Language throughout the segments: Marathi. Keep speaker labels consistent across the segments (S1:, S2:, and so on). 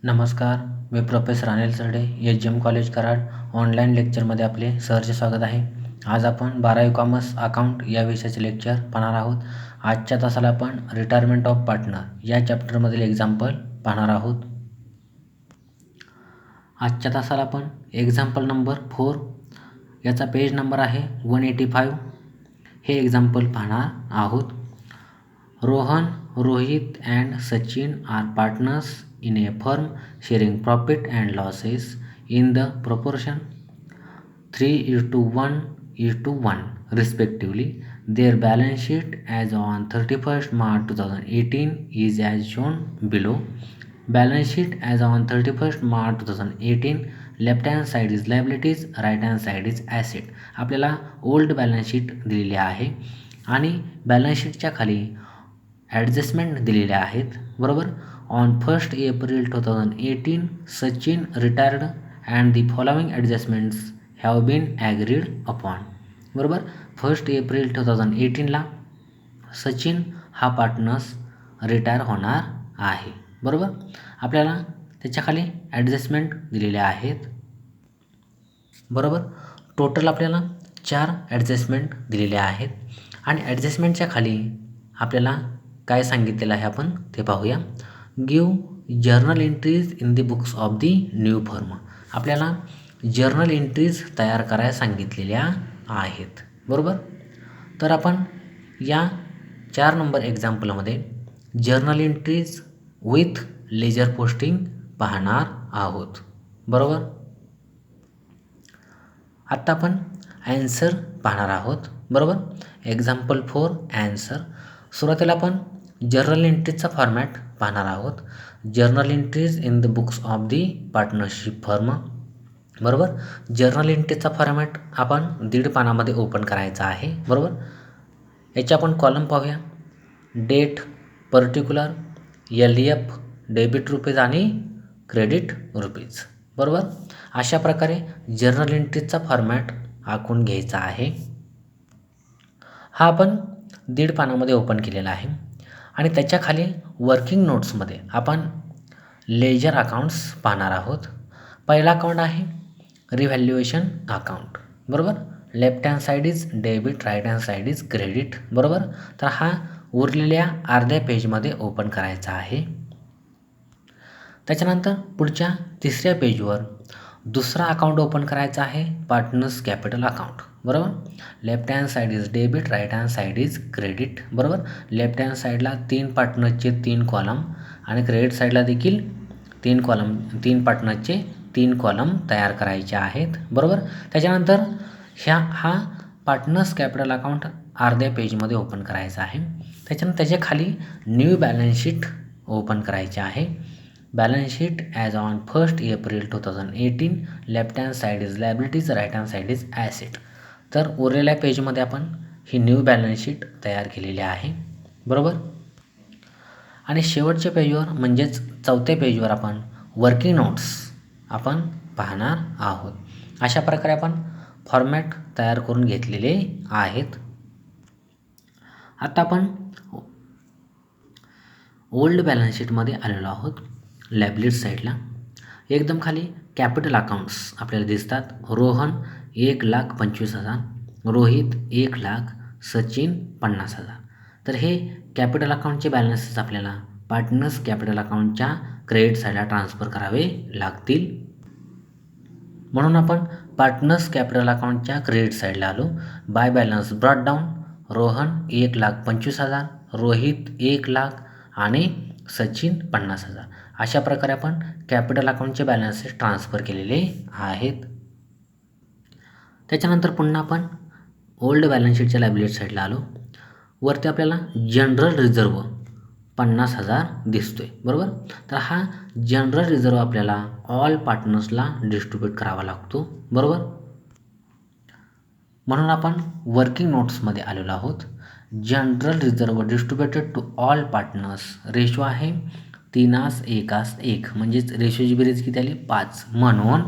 S1: नमस्कार, मी प्रोफेसर अनिल सरडे, एच.जी.एम. कॉलेज कराड. ऑनलाईन लेक्चरमध्ये आपले सहर्ष स्वागत आहे. आज आपण 12वी कॉमर्स अकाउंट या विषयाचे लेक्चर पाहणार आहोत. आजच्या तासाला आपण रिटायरमेंट ऑफ पार्टनर या चॅप्टरमधील एक्झाम्पल पाहणार आहोत. आजच्या तासाला आपण एक्झाम्पल नंबर 4 याचा पेज नंबर आहे 185 हे एक्झाम्पल पाहणार आहोत. Rohan, Rohit and Sachin are partners in a firm sharing profit and losses in the proportion 3:1:1 respectively. Their balance sheet as on 31st March 2018 is as shown below. Balance sheet as on 31st March 2018, left hand side is liabilities, right hand side is asset. आपल्याला ओल्ड बॅलन्स शीट दिलेली आहे आणि बॅलन्स शीटच्या खाली ॲडजस्टमेंट दिलेल्या आहेत. बरोबर. On 1st April 2018 Sachin retired and the following adjustments have been agreed upon. बरोबर. 1st April 2018ला सचिन हा पार्टनर्स रिटायर होणार आहे. बरोबर. आपल्याला त्याच्याखाली ॲडजस्टमेंट दिलेल्या आहेत. बरोबर. टोटल आपल्याला 4 ॲडजस्टमेंट दिलेल्या आहेत आणि ॲडजस्टमेंटच्या खाली आपल्याला काय सांगितलेलं आहे आपण ते पाहूया. Give journal entries in the books of the new firm. आपल्याला जर्नल एंट्रीज तयार करायला सांगितलेल्या आहेत. बरोबर. तर आपण या 4 नंबर एक्झाम्पलमध्ये journal entries with ledger posting पाहणार आहोत. बरोबर. आत्ता आपण ॲन्सर पाहणार आहोत. बरोबर. Example 4 answer. सुरुवातीला आपण जर्नल एंट्रीजचा फॉर्मॅट पाहणार आहोत. Journal entries in the books of the partnership firm. बरोबर. जर्नल एंट्रीजचा फॉर्मॅट आपण 1.5 पानामध्ये ओपन करायचा आहे. बरोबर. याचे आपण कॉलम पाहूया. Date, particular, LF, debit rupees आणि क्रेडिट रुपीज. बरोबर. अशा प्रकारे जर्नल एंट्रीजचा फॉर्मॅट आखून घ्यायचा आहे. हा आपण 1.5 पानामध्ये ओपन केलेला आहे आणि त्याच्या खाली वर्किंग नोट्समध्ये आपण लेजर अकाउंट्स पाहणार आहोत. पहिला अकाउंट आहे रिव्हॅल्युएशन अकाउंट. बरोबर. Left hand side is debit, right hand side is credit. बरोबर. तर हा उरलेल्या अर्ध्या पेजमध्ये ओपन करायचा आहे. त्याच्यानंतर पुढच्या 3ऱ्या पेजवर दुसरा अकाउंट ओपन करायचा आहे पार्टनर्स कॅपिटल अकाउंट. बरोबर. Left hand side is debit, right hand side is credit. बरोबर. लेफ्ट हँड साईडला 3 पार्टनर्सचे 3 कॉलम आणि क्रेडिट साईडला देखील 3 पार्टनर्सचे 3 कॉलम तयार करायचे आहेत. बरोबर. त्याच्यानंतर हा पार्टनर्स कॅपिटल अकाउंट अर्ध्या पेजमध्ये ओपन करायचा आहे. त्याच्यानंतर त्याच्या खाली न्यू बॅलन्स शीट ओपन करायचे आहे. Balance sheet as on 1st April 2018, left hand side is liabilities, right hand side is asset. तर उरलेल्या पेजमध्ये आपण ही न्यू बॅलन्स शीट तयार केलेली आहे. बरोबर. आणि शेवटच्या पेजवर म्हणजेच 4थ्या पेजवर आपण वर्किंग नोट्स आपण पाहणार आहोत. अशा प्रकारे आपण फॉर्मॅट तयार करून घेतलेले आहेत. आता आपण ओल्ड बॅलन्स शीटमध्ये आलेलो आहोत. लायबिलिटी साईडला एकदम खाली कॅपिटल अकाउंट्स आपल्याला दिसतात. रोहन 1,25,000, रोहित 1,00,000, सचिन 50,000. तर हे कॅपिटल अकाउंटचे बॅलन्सेस आपल्याला पार्टनर्स कॅपिटल अकाउंटच्या क्रेडिट साईडला ट्रान्सफर करावे लागतील. म्हणून आपण पार्टनर्स कॅपिटल अकाउंटच्या क्रेडिट साईडला आलो. By balance brought down. Rohan 1,25,000, Rohit 1,00,000 आणि सचिन 50,000. अशा प्रकारे आपण कॅपिटल अकाउंटचे बॅलन्सेस ट्रान्सफर केलेले आहेत. त्याच्यानंतर पुन्हा आपण ओल्ड बॅलन्स शीटच्या लायबिलिटी साईडला आलो. वरती आपल्याला जनरल रिझर्व 50,000 दिसतोय. बरोबर. तर हा जनरल रिझर्व आपल्याला ऑल पार्टनर्सला डिस्ट्रीब्यूट करावा लागतो. बरोबर. म्हणून आपण वर्किंग नोट्समध्ये आलेलो आहोत. General reserve distributed to all partners. Ratio आहे 3:1:1 म्हणजेच रेशोची बेरीज किती आली 5. म्हणून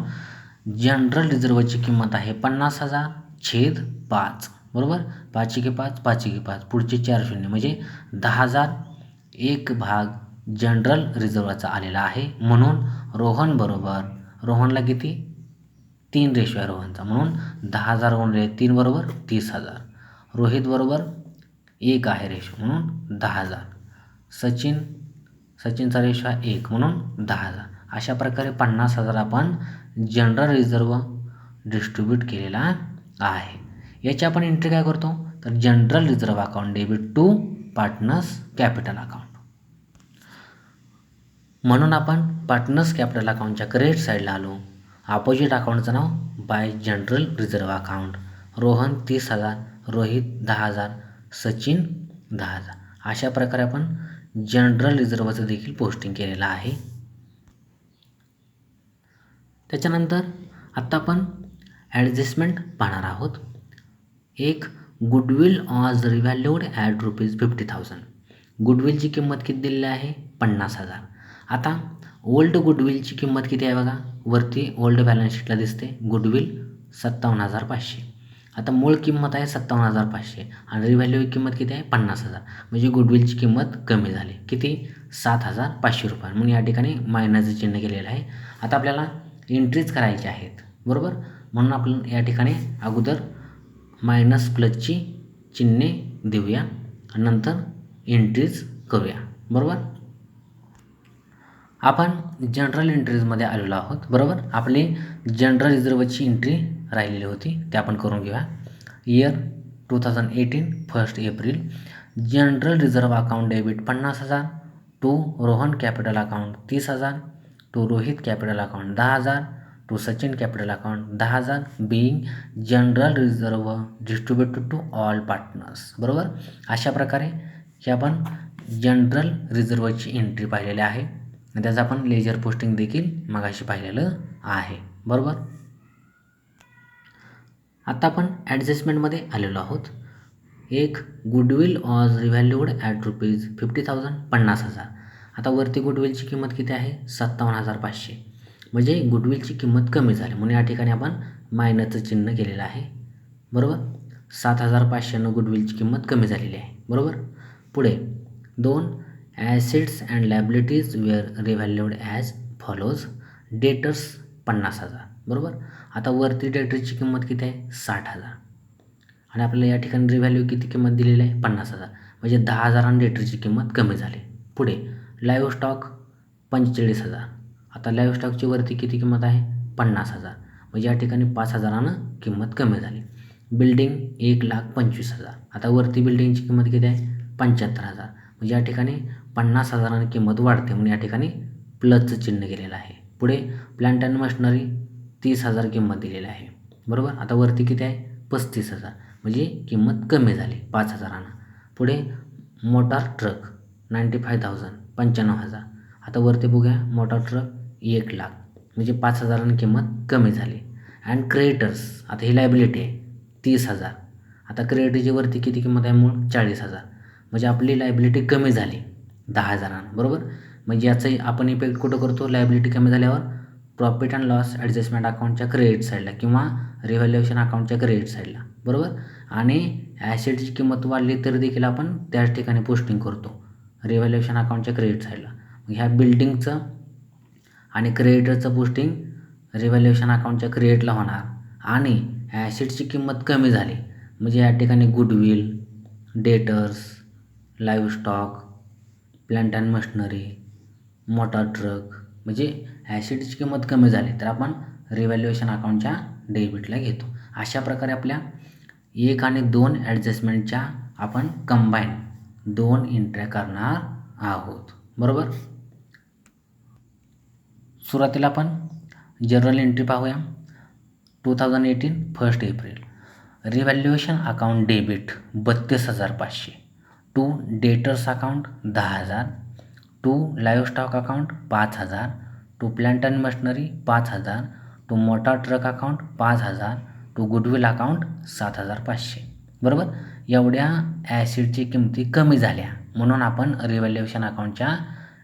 S1: जनरल रिझर्वची किंमत आहे 50,000/5. बरोबर. 5 × 5 = 5 पुढचे 4 शून्य म्हणजे 10,000 1/10 जनरल रिझर्वचा आलेला आहे. म्हणून रोहन बरोबर, रोहनला किती 3 रेशो आहे रोहनचा, म्हणून 10,000 गुणिले 3 बरोबर 30,000. रोहित बरोबर 1 आहे रेशो म्हणून 10,000. सचिनचा रेशो आहे 1 म्हणून 10,000. अशा प्रकारे 50,000 आपण जनरल रिझर्व डिस्ट्रीब्यूट केलेला आहे. याची आपण एंट्री काय करतो, तर general reserve account debit to partners capital account. म्हणून आपण पार्टनर्स कॅपिटल अकाउंटच्या क्रेडिट साईडला आलो. अपोजिट अकाउंटचं नाव by general reserve account. Rohan 30,000, Rohit 10,000, Sachin 10,000. अशा प्रकारे आपण जनरल रिझर्वचं देखील पोस्टिंग केलेलं आहे. त्याच्यानंतर आत्ता आपण ॲडजस्टमेंट पाहणार आहोत. एक, गुडविल वॉज रिव्हॅल्यूड ॲट ₹50,000. गुडविलची किंमत किती दिलेली आहे, 50,000. आता ओल्ड गुडविलची किंमत किती आहे बघा, वरती ओल्ड बॅलन्स शीटला दिसते गुडविल 57,500. आता मूळ किंमत आहे 57,500 आणि रिव्हॅल्यू किंमत किती आहे 50,000. म्हणजे गुडविलची किंमत कमी झाली किती, ₹7,500. म्हणून या ठिकाणी मायनसचं चिन्ह केलेलं आहे. आता आपल्याला एंट्रीज करायची आहेत बरोबर, म्हणून आपण या ठिकाणी अगोदर मायनस प्लसची चिन्हे देऊया आणि नंतर एंट्रीज करूया बरोबर. आपण जनरल एंट्रीजमध्ये आलेलो आहोत बरोबर. आपली जनरल रिझर्वची एंट्री राहिलेली होती ते आपण करून घेऊया. Year 2018 1 April. General reserve account debit 50,000 to Rohan capital account 30,000 to Rohit capital account 10,000 to Sachin capital account 10,000 being general reserve distributed to all partners बरोबर. अशा प्रकारे हे आपण जनरल रिझर्वची एंट्री पाहिलेली आहे आणि त्याचं आपण लेजर पोस्टिंग देखील मगाशी पाहिलेलं आहे बरोबर. आता आपण ॲडजस्टमेंटमध्ये आलेलो आहोत. एक, गुडविल वॉज रिव्हॅल्यूड ॲट ₹50,000 50,000. आता वरती गुडविलची किंमत किती आहे 57,500. म्हणजे गुडविलची किंमत कमी झाली म्हणून या ठिकाणी आपण मायनसचं चिन्ह केलेलं आहे बरोबर. 7,500 गुडविलची किंमत कमी झालेली आहे बरोबर. पुढे 2, assets and liabilities were revalued as follows. Debtors 50,000 बरोबर. आता वरती डेटर्सची किंमत किती आहे 60,000 आणि आपल्याला या ठिकाणी रिव्हॅल्यू किती किंमत दिलेली आहे 50,000. म्हणजे 10,000 आणि डेटरची किंमत कमी झाली. पुढे लाईव्ह स्टॉक 45,000. आता लाईव्ह स्टॉकची वरती किती किंमत आहे 50,000. म्हणजे या ठिकाणी 5,000 किंमत कमी झाली. बिल्डिंग 1,25,000. आता वरती बिल्डिंगची किंमत किती आहे 75,000. म्हणजे या ठिकाणी 50,000 किंमत वाढते म्हणून या ठिकाणी प्लसचं चिन्ह केलेलं आहे. पुढे प्लांट अँड मशिनरी 30,000 किंमत दिलेली आहे बरोबर. आता वरती किती आहे 35,000. म्हणजे किंमत कमी झाली 5,000. पुढे मोटार ट्रक 95,000 95,000. आता वरती बघूया मोटार ट्रक 1,00,000 म्हणजे 5,000 किंमत कमी झाली. अँड क्रेडिटर्स, आता ही लायबिलिटी आहे 30,000. आता क्रेडिटची वरती किती किंमत आहे मूळ 40,000. म्हणजे आपली लायबिलिटी कमी झाली 10,000 बरोबर. म्हणजे याचं आपण इफेक्ट कुठं करतो, लायबिलिटी कमी झाल्यावर प्रॉफिट अँड लॉस ॲडजस्टमेंट अकाउंटच्या क्रेडिट साईडला किंवा रिव्हॅल्युएशन अकाउंटच्या क्रेडिट साईडला बरोबर. आणि ॲसेटची किंमत वाढली तरी देखील आपण त्याच ठिकाणी पोस्टिंग करतो रिव्हॅल्युएशन अकाउंटच्या क्रेडिट साईडला. ह्या बिल्डिंगचं आणि क्रेडिटरचं पोस्टिंग रिव्हॅल्युएशन अकाउंटच्या क्रेडिटला होणार. आणि ॲसेटची किंमत कमी झाली म्हणजे या ठिकाणी goodwill, debtors, live stock, plant and machinery, motor truck म्हणजे ॲसेटची किंमत कमी झाली तर आपण रिव्हॅल्युएशन अकाउंटच्या डेबिटला घेतो. अशा प्रकारे आपल्या 1 आणि 2 ॲडजस्टमेंटच्या आपण कंबाईन 2 एंट्र्या करणार आहोत बरोबर. सुरुवातीला आपण जनरल एंट्री पाहूया. 2018 1 April. Revaluation account debit 32,500 to debtors account 10,000 to live stock account 5,000 to plant and machinery 5,000 to motor truck account 5,000 to goodwill account 7,500 बरोबर. एवढ्या ॲसेटची किमती कमी झाल्या म्हणून आपण रिव्हॅल्युएशन अकाउंटच्या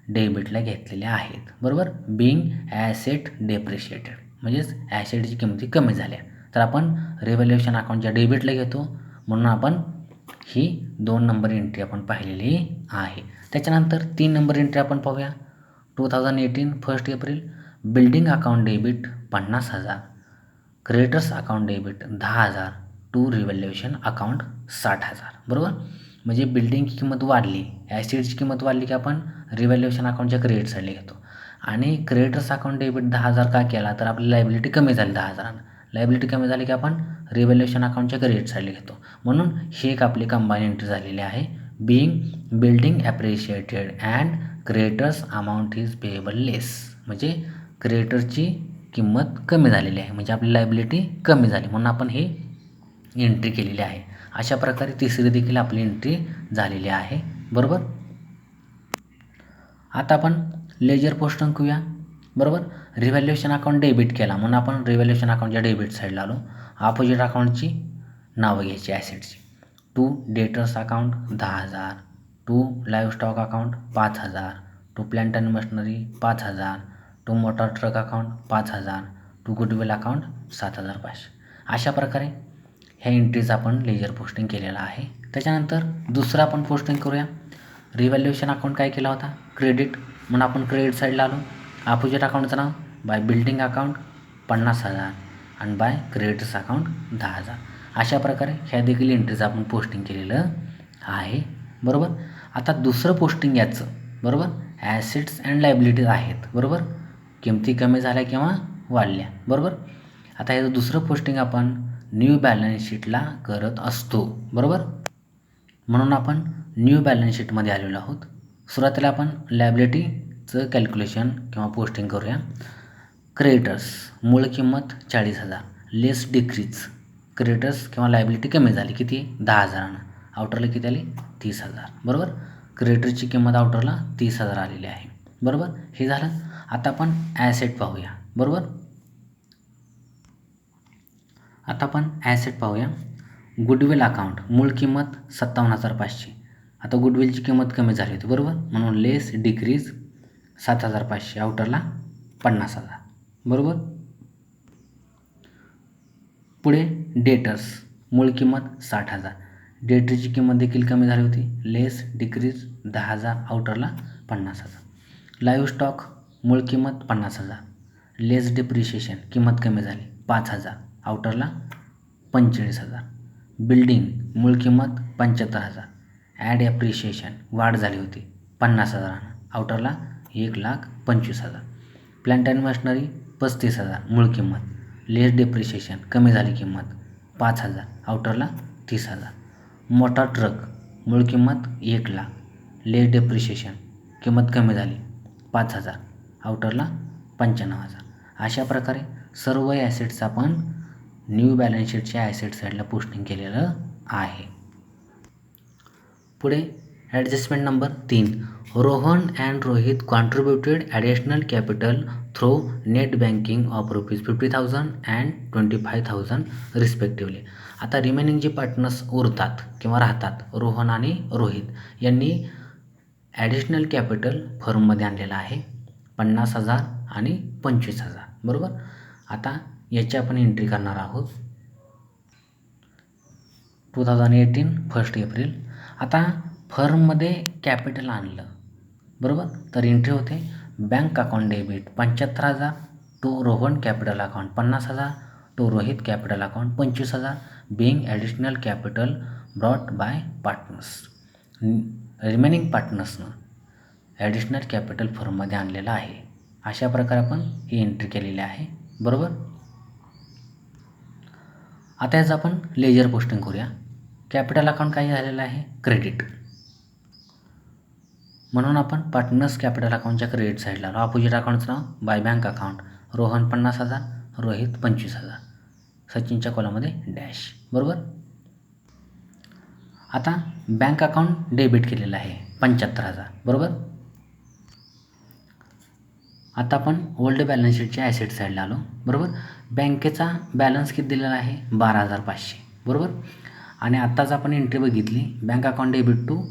S1: डेबिटला घेतलेल्या आहेत बरोबर. बिंग ॲसेट डेप्रिशिएटेड म्हणजेच ॲसेटची किमती कमी झाल्या तर आपण रिव्हॅल्युएशन अकाउंटच्या डेबिटला घेतो म्हणून आपण ही 2 नंबर एंट्री आपण पाहिलेली आहे. त्याच्यानंतर 3 नंबर एंट्री आपण पाहूया. 2018 1 April building account debit 50,000, creditors account debit 10,000 to revaluation account 60,000. बरोबर. म्हणजे बिल्डिंगची किंमत वाढली, ॲसिडची किंमत वाढली की आपण रिव्हॅल्युएशन अकाउंटच्या क्रेडिट साईडला घेतो. आणि क्रेडिटर्स अकाउंट डेबिट 10,000 का केला तर आपली लायबिलिटी कमी झाली 10,000. लायबिलिटी कमी झाली की आपण रिव्हॅल्युएशन अकाउंटच्या क्रेडिट साईडला घेतो. म्हणून ही एक आपली कंबाईन एंट्री झालेली आहे. Being building appreciated and creditors amount is payable less. म्हणजे क्रेडिटरची किंमत कमी झालेली आहे, म्हणजे आपली लायबिलिटी कमी झाली म्हणून आपण ही एंट्री केलेली आहे. अशा प्रकारे तिसरी देखील आपली एंट्री झालेली आहे. बरोबर. आता आपण लेजर पोस्टिंग करूया. बरोबर. रिव्हॅल्युएशन अकाउंट डेबिट केला म्हणून आपण रिव्हॅल्युएशन अकाउंटच्या डेबिट साईडला आलो. अपोजिट अकाउंटची नावं घ्यायची ॲसेटची. To debtors account 10,000, to livestock account 5,000, to plant and machinery 5,000, to motor truck account 5,000, to goodwill account 7,500. अशा प्रकारे ह्या एंट्रीज आपण लेजर पोस्टिंग केलेला आहे. त्याच्यानंतर दुसरं आपण पोस्टिंग करूया. रिव्हॅल्युएशन अकाउंट काय केला होता? क्रेडिट, म्हणून आपण क्रेडिट साईडला आलो. अपोजिट अकाउंटचं नाव बाय बिल्डिंग अकाउंट 50,000 आणि बाय क्रेडिटर्स अकाउंट 10,000. अशा प्रकारे ह्या देखील एंट्रीज आपण पोस्टिंग केलेलं आहे. बरोबर. आता दुसरं पोस्टिंग याचं, बरोबर, ॲसेट्स अँड लायबिलिटीज आहेत. बरोबर. किमती कमी झाल्या किंवा वाढल्या. बरोबर. आता याचं दुसरं पोस्टिंग आपण न्यू बॅलन्स शीटला करत असतो. बरोबर. म्हणून आपण न्यू बॅलन्स शीटमध्ये आलेलो आहोत. सुरुवातीला आपण लायबिलिटीचं कॅल्क्युलेशन किंवा पोस्टिंग करूया. क्रेडिटर्स मूळ किंमत 40,000 लेस डिक्रीज. क्रेडिटर्स किंवा लायबिलिटी कमी झाली किती? 10,000. आउटरला किती आली? 30,000. बरोबर. क्रेडिटरची किंमत आउटरला 30,000 आलेली आहे. बरोबर. हे झालं. आता आपण ॲसेट पाहूया. बरोबर. आता आपण ॲसेट पाहूया. गुडविल अकाउंट मूळ किंमत 57,500. आता गुडविलची किंमत कमी झाली होती. बरोबर. म्हणून लेस डिक्रीज 7,500, आउटरला 50,000. बरोबर. पुढे डेटर्स मूळ किंमत 60,000. डेटरची किंमत देखील कमी झाली होती. लेस डिक्रीज 10,000, आउटरला 50,000. लाईव्हस्टॉक मूळ किंमत 50,000. लेस डिप्रिशिएशन किंमत कमी झाली 5,000, आउटरला 45,000. बिल्डिंग मूळ किंमत 75,000. ॲड ॲप्रिशिएशन वाढ झाली होती 50,000, आउटरला 1,25,000. प्लांट अँड मशिनरी 35,000 मूळ किंमत. लेस डिप्रिशिएशन कमी झाली किंमत 5,000, आउटरला 30,000. मोटार ट्रक मूळ किंमत 1,00,000. लेस डिप्रिशिएशन किंमत कमी झाली 5,000, आउटरला 95,000. अशा प्रकारे सर्व ॲसेट्स आपण न्यू बॅलन्स शीटच्या ॲसेट साईडला पोस्टिंग केलेलं आहे. पुढे adjustment number 3. Rohan and Rohit contributed additional capital through net banking of ₹50,000 and 25,000 respectively. आता रिमेनिंग जे पार्टनर्स उरतात किंवा राहतात, रोहन आणि रोहित यांनी ॲडिशनल कॅपिटल फर्ममध्ये आणलेलं आहे 50,000 आणि 25,000. बरोबर. आता याची आपण एंट्री करणार आहोत. 2018 1 एप्रिल. आता फर्ममध्ये कॅपिटल आणलं. बरोबर. तर एंट्री होते bank account debit 75,000 to Rohan capital account 50,000 to Rohit capital account 25,000 being additional capital brought by partners. Remaining पार्टनर्सनं ॲडिशनल कॅपिटल फर्ममध्ये आणलेलं आहे. अशा प्रकारे आपण ही एंट्री केलेली आहे. बरोबर. आता याचं आपण लेजर पोस्टिंग करूया. कॅपिटल अकाउंट काय झालेलं आहे? क्रेडिट, म्हणून आपण पार्टनर्स कॅपिटल अकाउंटच्या क्रेडिट साईडला आलो. अपोजिट अकाउंटचं नाव by bank account. Rohan 50,000, Rohit 25,000, सचिनच्या कॉलममध्ये डॅश. बरोबर. आता बँक अकाउंट डेबिट केलेलं आहे 75,000. बरोबर. आता आपण ओल्ड बॅलन्स शीटच्या ॲसेट साईडला आलो. बरोबर. बँकेचा बॅलन्स किती दिलेला आहे? 12,500. बरोबर. आणि आत्ताच आपण एंट्री बघितली bank account debit to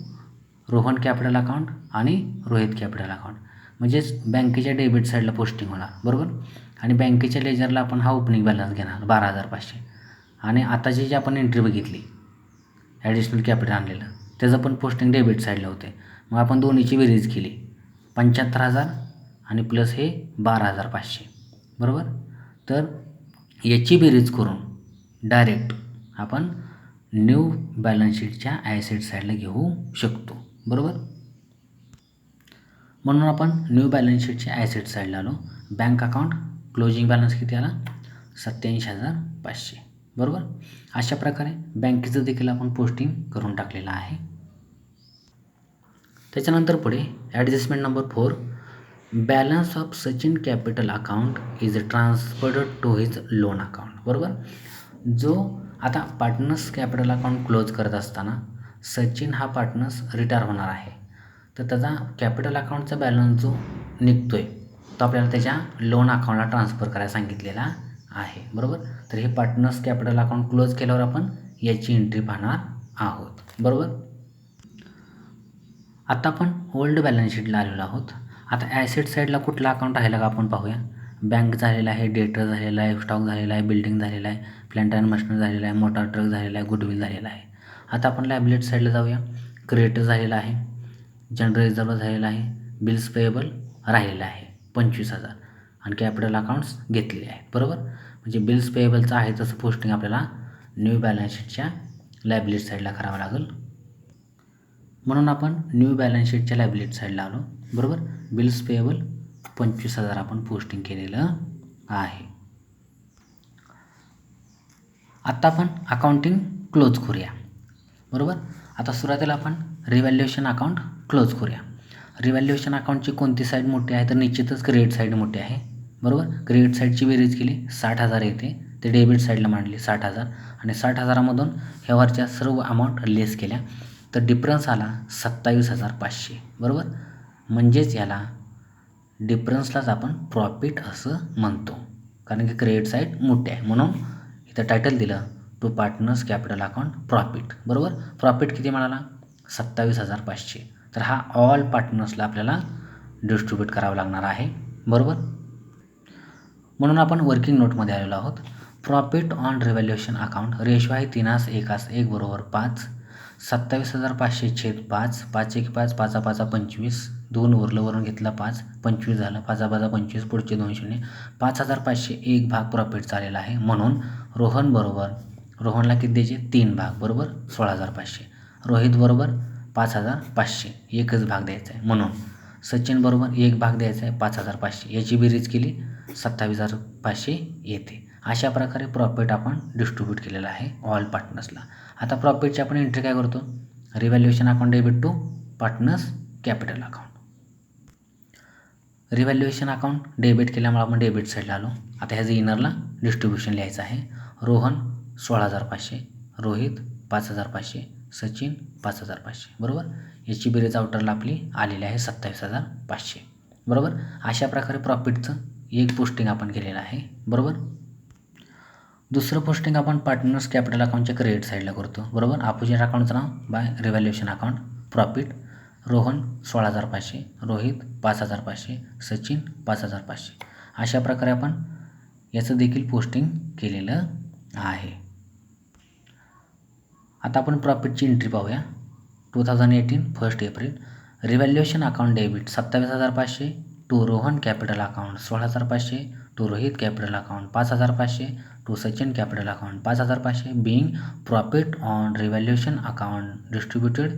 S1: Rohan capital account आणि रोहित कॅपिटल अकाउंट, म्हणजेच बँकेच्या डेबिट साईडला पोस्टिंग होणार. बरोबर. आणि बँकेच्या लेजरला आपण हा ओपनिंग बॅलन्स घेणार 12,500. आणि आताची जी आपण एंट्री बघितली ॲडिशनल कॅपिटल आणलेलं त्याचं पण पोस्टिंग डेबिट साईडला होते. मग आपण दोन्हीची बेरीज केली 75,000 आणि प्लस हे 12,500 बरोबर. तर याची बेरीज करून डायरेक्ट आपण न्यू बॅलन्स शीटच्या ॲसेट साईडला घेऊ शकतो बरोबर. म्हणून आपण न्यू बॅलन्स शीटच्या ॲसेट साईडला आलो. बँक अकाउंट क्लोजिंग बॅलन्स किती आला 87,500 बरोबर. अशा प्रकारे बँकेचं देखील आपण पोस्टिंग करून टाकलेलं आहे. त्याच्यानंतर पुढे adjustment number 4 balance of Sachin capital account is transferred to his loan account बरोबर. जो आता पार्टनर्स कॅपिटल अकाउंट क्लोज करत असताना सचिन हा पार्टनर्स रिटायर होणार आहे. तर त्याचा कॅपिटल अकाउंटचा बॅलन्स जो निघतो आहे तो आपल्याला त्याच्या लोन अकाउंटला ट्रान्सफर करायला सांगितलेला आहे बरोबर. तर हे पार्टनर्स कॅपिटल अकाउंट क्लोज केल्यावर आपण याची एंट्री पाहणार आहोत बरोबर. आता आपण ओल्ड बॅलन्स शीटला आलेलो आहोत. आता ॲसेट साईडला कुठला अकाउंट राहिला का आपण पाहूया. बँक झालेला आहे, डेटर झालेला आहे, स्टॉक झालेला आहे, बिल्डिंग झालेला आहे, प्लांट अँड मशिनरी झालेला आहे, मोटार ट्रक झालेला आहे, गुडविल झालेला आहे. आता आपण लायबिलिटी साईडला जाऊया. क्रेडिटर झालेला आहे, जनरल रिझर्व्ह झालेला आहे, बिल्स पेएबल राहिलेला आहे 25,000 आणि कॅपिटल अकाउंट्स घेतलेले आहेत बरोबर. म्हणजे बिल्स पेएबलचं आहे तसं पोस्टिंग आपल्याला न्यू बॅलन्स शीटच्या लायबिलिटी साईडला करावं लागेल. म्हणून आपण न्यू बॅलन्स शीटच्या लायबिलिटी साईडला आलो बरोबर. बिल्स पेएबल 25,000 आपण पोस्टिंग केलेलं आहे. आत्ता आपण अकाउंटिंग क्लोज करूया बरोबर. आता सुरुवातीला आपण रिव्हॅल्युएशन अकाउंट क्लोज करूया. रिव्हॅल्युएशन अकाउंटची कोणती साईड मोठी आहे तर निश्चितच क्रेडिट साईड मोठी आहे बरोबर. क्रेडिट साईडची बेरीज केली 60,000 येते, ते डेबिट साईडला मांडली 60,000 आणि 60,000मधून ह्यावरच्या सर्व अमाऊंट लेस केल्या तर डिफरन्स आला 27,500 बरोबर. म्हणजेच याला डिफरन्सलाच आपण प्रॉफिट असं म्हणतो कारण की क्रेडिट साईड मोठी आहे. म्हणून इथं टायटल दिलं to partners capital account profit बरोबर. प्रॉफिट किती मिळाला 27,500. तर हा ऑल पार्टनर्सला आपल्याला डिस्ट्रीब्यूट करावा लागणार आहे बरोबर. म्हणून आपण वर्किंग नोटमध्ये आलेलो आहोत. Profit on revaluation account ratio आहे 3:1 बरोबर 5. 27,500 छेद 5, 5 1 5, 5 5 25, 2 उरलं वरून घेतला 5, 25 झालं, 5 5 25, पुढचे 2 शून्य, 5,500 एक भाग प्रॉफिट चाललेला आहे. म्हणून रोहन बरोबर रोहनला किती द्यायचे 3 भाग बरोबर 16,500. रोहित बरोबर 5,500 एकच भाग द्यायचा आहे. म्हणून सचिन बरोबर एक भाग द्यायचा आहे 5,500. याची बेरीज केली 27,500 येते. अशा प्रकारे प्रॉफिट आपण डिस्ट्रीब्यूट केलेला आहे ऑल पार्टनर्सला. आता प्रॉफिटची आपण एंट्री काय करतो revaluation account debit to partners capital account. Revaluation account debit केल्यामुळे आपण डेबिट साईडला आलो. आता ह्याचं इनरला डिस्ट्रीब्युशन लिहायचं आहे. रोहन 16,500, रोहित 5,500, सचिन 5,500 बरोबर. याची बेरीज आउटरला आपली आलेली आहे 27,500 बरोबर. अशा प्रकारे प्रॉफिटचं एक पोस्टिंग आपण केलेलं आहे बरोबर. दुसरं पोस्टिंग आपण पार्टनर्स कॅपिटल अकाउंटच्या क्रेडिट साईडला करतो बरोबर. अपोजिट अकाउंटचं नाव by revaluation account profit. Rohan 16,500, Rohit 5,500, Sachin 5,500. अशा प्रकारे आपण याचं देखील पोस्टिंग केलेलं आहे. आता आपण प्रॉफिटची एंट्री पाहूया. 2018 1 April revaluation account debit 27,500 to Rohan capital account 16,500 to Rohit capital account 5,500 to Sachin capital account 5,500 being profit on revaluation account distributed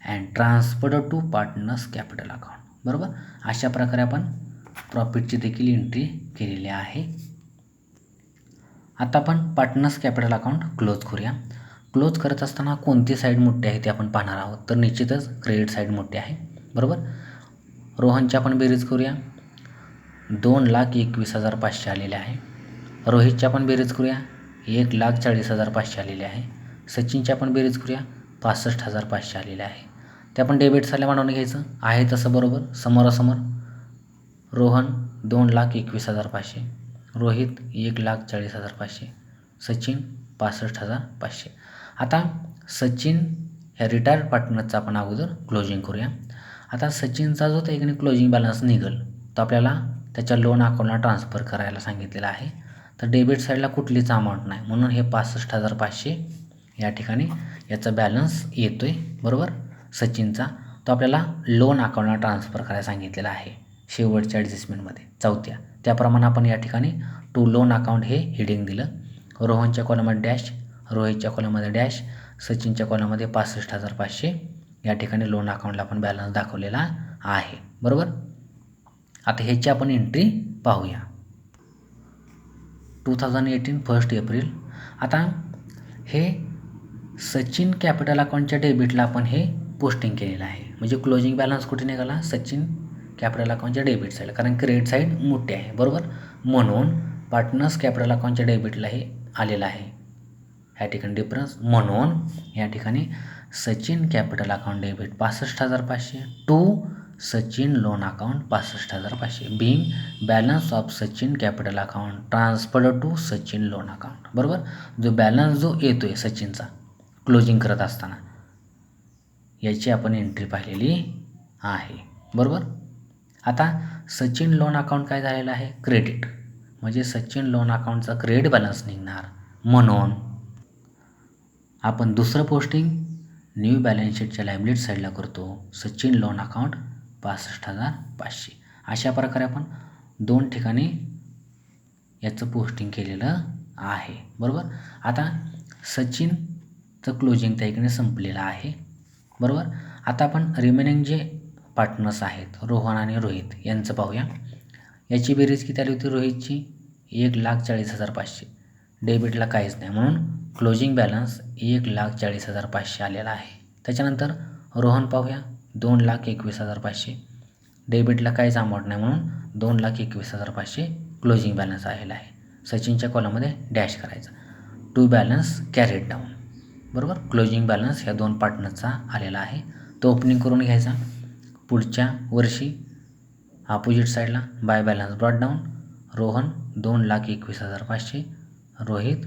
S1: and transferred to partners capital account बरोबर. अशा प्रकारे आपण प्रॉफिटची देखील एंट्री केलेली आहे. आता आपण पार्टनर्स कॅपिटल अकाउंट क्लोज करूया. क्लोज करत असताना कोणती साईड मोठी आहे ते आपण पाहणार आहोत. तर निश्चितच क्रेडिट साईड मोठी आहे बरोबर. रोहनची आपण बेरीज करूया 2,21,500 आलेले आहे. रोहितची आपण बेरीज करूया 1,40,500 आलेले आहे. सचिनची आपण बेरीज करूया 65,500 आलेले आहे. ते आपण डेबिट साईडला मांडून घ्यायचं आहे तसं बरोबर समोरासमोर. रोहन 2,21,500, रोहित 1,40,500, सचिन 65,500. आता सचिन ह्या रिटायर्ड पार्टनरचा आपण अगोदर क्लोजिंग करूया. आता सचिनचा जो एक क्लोजिंग बॅलन्स निघेल तो आपल्याला त्याच्या लोन अकाउंटला ट्रान्सफर करायला सांगितलेला आहे. तर डेबिट साईडला कुठलीच अमाऊंट नाही म्हणून हे 65,500 या ठिकाणी याचा बॅलन्स येतो आहे बरोबर सचिनचा, तो आपल्याला लोन अकाउंटला ट्रान्सफर करायला सांगितलेला आहे शेवटच्या ॲडजस्टमेंटमध्ये चौथ्या. त्याप्रमाणे आपण या ठिकाणी टू लोन अकाउंट हे हेडिंग दिलं. रोहनच्या कॉलममध्ये डॅश, रोहितच्या कॉलममध्ये डॅश, सचिनच्या कॉलममध्ये 65,500 या ठिकाणी लोन अकाउंटला आपण बॅलन्स दाखवलेला आहे बरोबर. आता ह्याची आपण एंट्री पाहूया. 2018 1 एप्रिल. आता हे सचिन कॅपिटल अकाउंटच्या डेबिटला आपण हे पोस्टिंग केलेलं आहे. म्हणजे क्लोजिंग बॅलन्स कुठे निघाला सचिन कॅपिटल अकाउंटच्या डेबिट साईड, कारण क्रेडिट साईड मोठी आहे बरोबर. म्हणून पार्टनर्स कॅपिटल अकाउंटच्या डेबिटला हे आलेलं आहे ह्या ठिकाणी डिफरन्स. म्हणून या ठिकाणी Sachin capital account debit 65,500 to Sachin loan account 65,500 being balance of Sachin capital account transferred to Sachin loan account बरोबर. जो बॅलन्स जो येतो आहे सचिनचा क्लोजिंग करत असताना याची आपण एंट्री पाहिलेली आहे बरोबर. आता सचिन लोन अकाउंट काय झालेलं आहे क्रेडिट, म्हणजे सचिन लोन अकाउंटचा क्रेडिट बॅलन्स निघणार. म्हणून आपण दुसरं पोस्टिंग न्यू बॅलन्स शीटच्या लायबिलिटी साईडला करतो सचिन लोन अकाउंट 65,500. अशा प्रकारे आपण दोन ठिकाणी याचं पोस्टिंग केलेलं आहे बरोबर. आता सचिनचं क्लोजिंग त्या ठिकाणी संपलेलं आहे बरोबर. आता आपण रिमेनिंग जे पार्टनर्स आहेत रोहन आणि रोहित यांचं पाहूया. याची बेरीज किती आली होती रोहितची 1,40,500, डेबिटला काहीच नाही म्हणून क्लोजिंग बॅलन्स 1,40,500 आलेला आहे. त्याच्यानंतर रोहन पाहूया 2,21,500, डेबिटला काहीच अमाऊंट नाही म्हणून 2,21,500 क्लोजिंग बॅलन्स आलेला आहे. सचिनच्या कॉलममध्ये डॅश करायचा, टू बॅलन्स कॅरीड डाऊन बरोबर. क्लोजिंग बॅलन्स ह्या दोन पार्टनरचा आलेला आहे, तो ओपनिंग करून घ्यायचा. पुढच्या वर्षी अपोजिट साईडला by balance brought down, Rohan 2,21,500, Rohit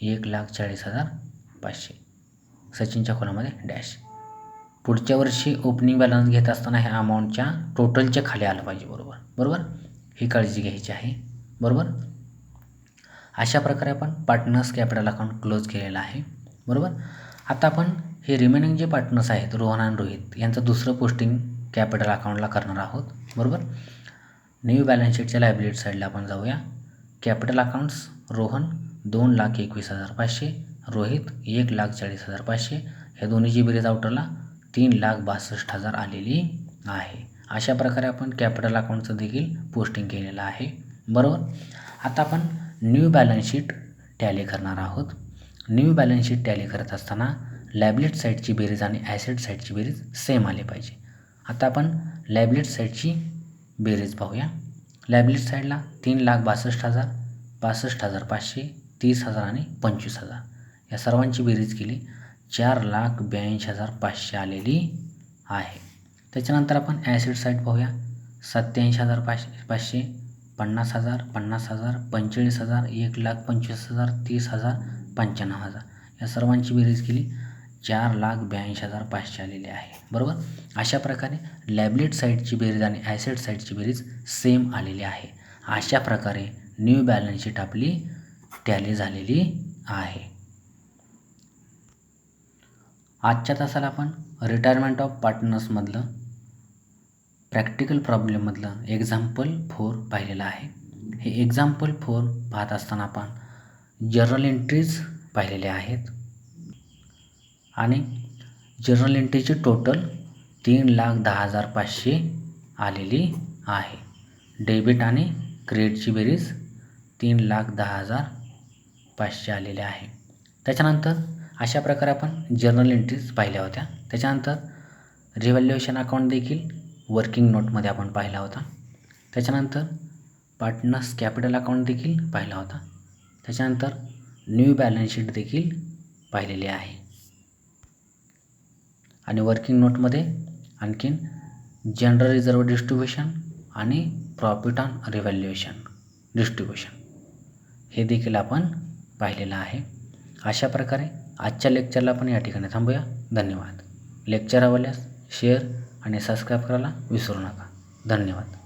S1: 1,40,500, सचिनच्या कॉलममध्ये डॅश. पुढच्या वर्षी ओपनिंग बॅलन्स घेत असताना ह्या अमाऊंटच्या टोटलच्या खाली आलं पाहिजे बरोबर बरोबर. ही काळजी घ्यायची आहे बरोबर. अशा प्रकारे आपण पार्टनर्स कॅपिटल अकाउंट क्लोज केलेलं आहे बरोबर. आता आपण हे रिमेनिंग जे पार्टनर्स आहेत रोहन आणि रोहित यांचं दुसरं पोस्टिंग कॅपिटल अकाउंटला करणार आहोत बरोबर. न्यू बॅलन्स शीटच्या लायबिलिटी साईडला आपण जाऊया. कॅपिटल अकाउंट्स रोहन 2,21,500, रोहित 1,40,500, ह्या दोन्हीची बेरीज आउटरला 3,62,000 आलेली आहे. अशा प्रकारे आपण कॅपिटल अकाउंटचं देखील पोस्टिंग केलेलं आहे बरोबर. आता आपण न्यू बॅलन्स शीट टॅली करणार आहोत. न्यू बॅलन्स शीट टॅली करत असताना लायबिलिटी साईडची बेरीज आणि ॲसेट साईडची बेरीज सेम आली पाहिजे. आता आपण लायबिलिटी साईडची बेरीज पाहूया. लायबिलिटी साईडला 3,62,000, 65,500, 30,000 आणि 25,000 या सर्वांची बेरीज केली 4,82,500 आलेली आहे. त्याच्यानंतर आपण ॲसेट साईड पाहूया. 87,500, 50,000, 50,000, 45,000, 1,25,000, 30,000, 95,000 या सर्वांची बेरीज केली 4,82,500 आलेली आहे बरोबर. अशा प्रकारे लायबिलिटी साईडची बेरीज आणि ॲसेट साईडची बेरीज सेम आलेली आहे. अशा प्रकारे न्यू बॅलन्स शीट आपली टॅली झालेली आहे. आजच्या तासाला आपण रिटायरमेंट ऑफ पार्टनर्समधलं प्रॅक्टिकल प्रॉब्लेममधलं एक्झाम्पल 4 पाहिलेलं आहे. हे एक्झाम्पल 4 पाहत असताना आपण जर्नल एंट्रीज पाहिलेले आहेत आणि जर्नल एंट्रीची टोटल 3,10,500 आलेली आहे. डेबिट आणि क्रेडिटची बेरीज 3,10,500 आलेली आहे. त्याच्यानंतर अशा प्रकारे आपण जर्नल एंट्रीज पाहिल्या होत्या. त्याच्यानंतर रिव्हॅल्युएशन अकाउंट देखील वर्किंग नोटमध्ये आपण पाहिला होता. त्याच्यानंतर पार्टनर्स कॅपिटल अकाउंट देखील पाहिला होता. त्याच्यानंतर न्यू बॅलन्स शीट देखील पाहिलेली आहे आणि वर्किंग नोटमध्ये आणखीन जनरल रिझर्व डिस्ट्रीब्युशन आणि प्रॉफिट ऑन रिव्हॅल्युएशन डिस्ट्रीब्युशन हे देखील आपण पाहिलेलं आहे. अशा प्रकारे आजच्या लेक्चरला आपण या ठिकाणी थांबूया. धन्यवाद. लेक्चर आवडल्यास शेअर आणि सबस्क्राईब करायला विसरू नका. धन्यवाद.